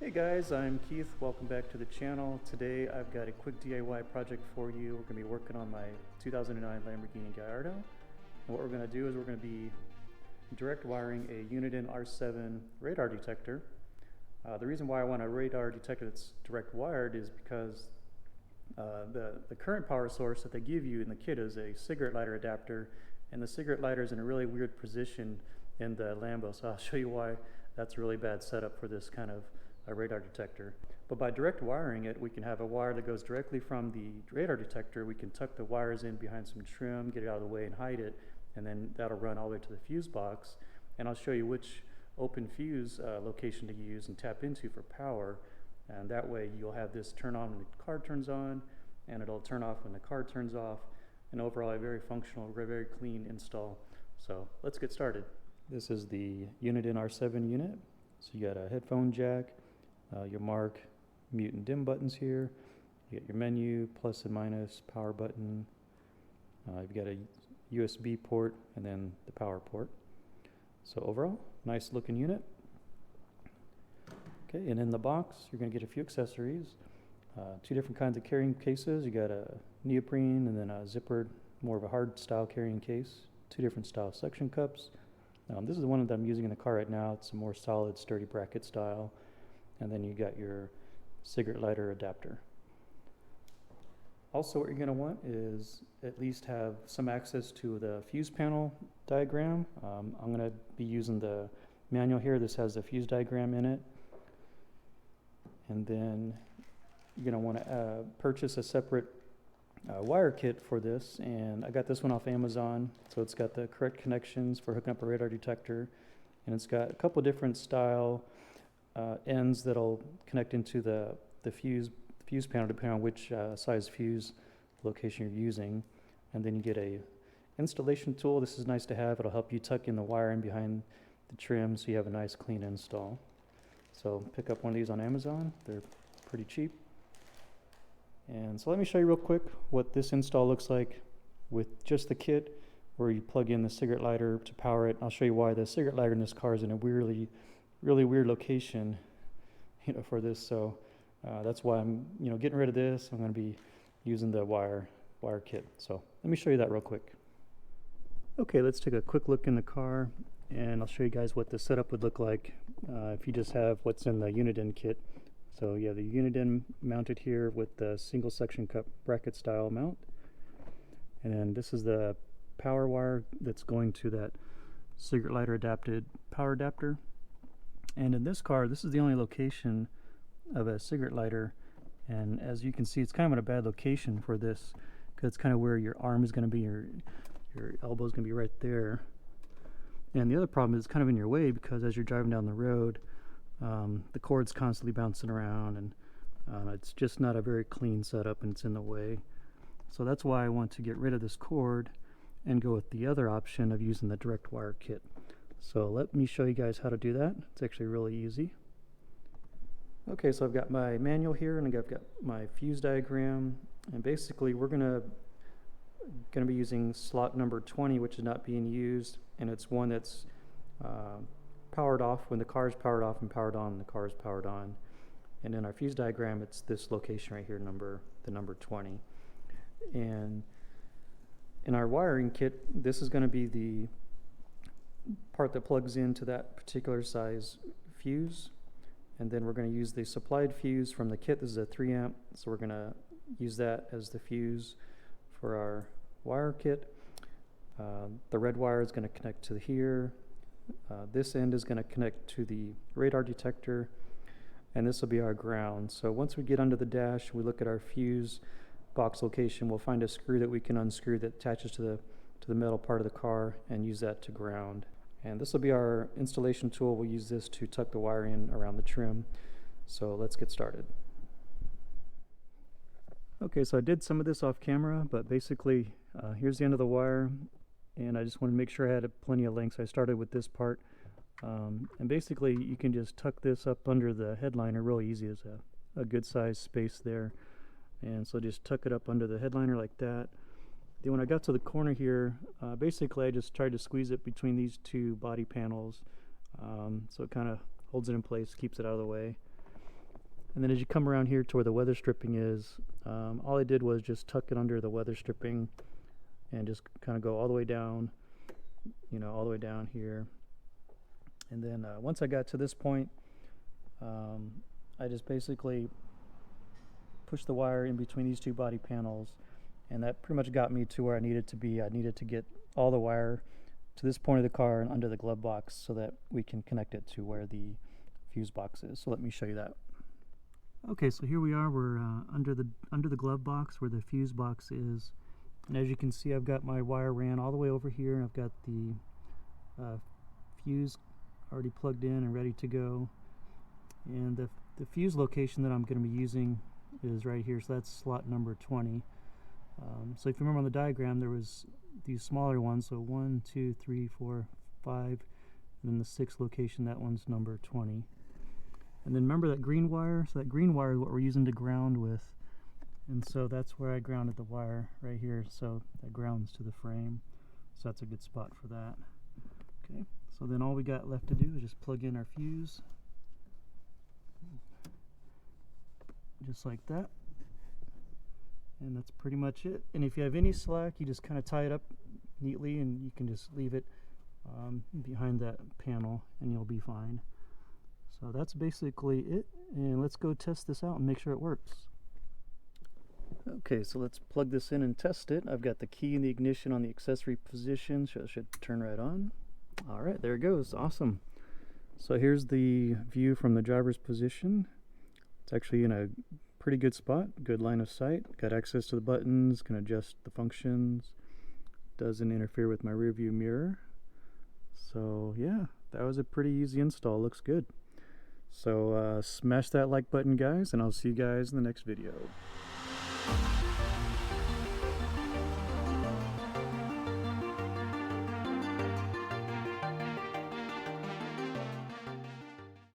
Hey guys, I'm Keith. Welcome back to the channel. Today I've got a quick DIY project for you. We're going to be working on my 2009 Lamborghini Gallardo. And what we're going to do is we're going to be direct wiring a Uniden R7 radar detector. The reason why I want a radar detector that's direct wired is because the current power source that they give you in the kit is a cigarette lighter adapter, and the cigarette lighter is in a really weird position in the Lambo, so I'll show you why that's a really bad setup for this kind of a radar detector. But by direct wiring it, we can have a wire that goes directly from the radar detector. We can tuck the wires in behind some trim, get it out of the way and hide it, and then that'll run all the way to the fuse box. And I'll show you which open fuse location to use and tap into for power. And that way you'll have this turn on when the car turns on, and it'll turn off when the car turns off. And overall a very functional, very clean install. So let's get started. This is the Uniden R7 unit. So you got a headphone jack, your mark, mute and dim buttons here. You got your menu, plus and minus, power button. You've got a USB port and then the power port. So overall, nice looking unit. Okay, and in the box, you're going to get a few accessories. Two different kinds of carrying cases. You got a neoprene and then a zippered, more of a hard style carrying case. Two different style suction cups. This is the one that I'm using in the car right now. It's a more solid, sturdy bracket style. And then you got your cigarette lighter adapter. Also, what you're going to want is at least have some access to the fuse panel diagram. I'm going to be using the manual here. This has the fuse diagram in it. And then you're going to want to purchase a separate wire kit for this, and I got this one off Amazon. So it's got the correct connections for hooking up a radar detector, and it's got a couple different style ends that'll connect into the fuse panel depending on which size fuse location you're using. And then you get a installation tool. This is nice to have. It'll help you tuck in the wire in behind the trim so you have a nice clean install. So pick up one of these on Amazon. They're pretty cheap. And so let me show you real quick what this install looks like with just the kit, where you plug in the cigarette lighter to power it. I'll show you why the cigarette lighter in this car is in a really weird location, for this. So that's why I'm, getting rid of this. I'm going to be using the wire kit. So let me show you that real quick. Okay, let's take a quick look in the car, and I'll show you guys what the setup would look like if you just have what's in the Uniden kit. So you have the Uniden mounted here with the single section cup bracket style mount. And then this is the power wire that's going to that cigarette lighter adapted power adapter. And in this car, this is the only location of a cigarette lighter. And as you can see, it's kind of in a bad location for this, because it's kind of where your arm is going to be, your elbow is going to be right there. And the other problem is it's kind of in your way, because as you're driving down the road, the cord's constantly bouncing around, and it's just not a very clean setup, and it's in the way. So that's why I want to get rid of this cord and go with the other option of using the direct wire kit. So let me show you guys how to do that. It's actually really easy. Okay, so I've got my manual here, and I've got my fuse diagram, and basically we're gonna be using slot number 20, which is not being used, and it's one that's powered off when the car is powered off, and powered on when the car is powered on. And in our fuse diagram, it's this location right here, the number 20. And in our wiring kit, this is going to be the part that plugs into that particular size fuse. And then we're going to use the supplied fuse from the kit. This is a 3 amp, so we're going to use that as the fuse for our wire kit. The red wire is going to connect to here. This end is going to connect to the radar detector, and this will be our ground. So once we get under the dash, we look at our fuse box location, we'll find a screw that we can unscrew that attaches to the metal part of the car, and use that to ground. And this will be our installation tool. We'll use this to tuck the wire in around the trim. So let's get started. Okay, so I did some of this off camera, but basically here's the end of the wire, and I just wanted to make sure I had plenty of length. So I started with this part, and basically you can just tuck this up under the headliner real easy. There's a good size space there, and so just tuck it up under the headliner like that. Then when I got to the corner here, basically I just tried to squeeze it between these two body panels, so it kind of holds it in place, keeps it out of the way. And then as you come around here to where the weather stripping is, all I did was just tuck it under the weather stripping and just kind of go all the way down, you know, all the way down here. And then once I got to this point, I just basically pushed the wire in between these two body panels, and that pretty much got me to where I needed to be. I needed to get all the wire to this point of the car and under the glove box so that we can connect it to where the fuse box is. So let me show you that. Okay, so here we are. We're under the glove box where the fuse box is, and as you can see, I've got my wire ran all the way over here, and I've got the fuse already plugged in and ready to go. And the fuse location that I'm going to be using is right here, so that's slot number 20. So if you remember on the diagram, there was these smaller ones, so 1, 2, 3, 4, 5, and then the 6th location, that one's number 20. And then remember that green wire? So that green wire is what we're using to ground with, and so that's where I grounded the wire, right here, so that grounds to the frame, so that's a good spot for that. Okay, so then all we got left to do is just plug in our fuse, just like that, and that's pretty much it. And if you have any slack, you just kind of tie it up neatly, and you can just leave it behind that panel and you'll be fine. So that's basically it, and let's go test this out and make sure it works. Okay, so let's plug this in and test it. I've got the key in the ignition on the accessory position, so it should turn right on. All right, there it goes. Awesome. So here's the view from the driver's position. It's actually in a pretty good spot, good line of sight. Got access to the buttons, can adjust the functions. Doesn't interfere with my rear view mirror. So yeah, that was a pretty easy install. Looks good. So smash that like button, guys, and I'll see you guys in the next video.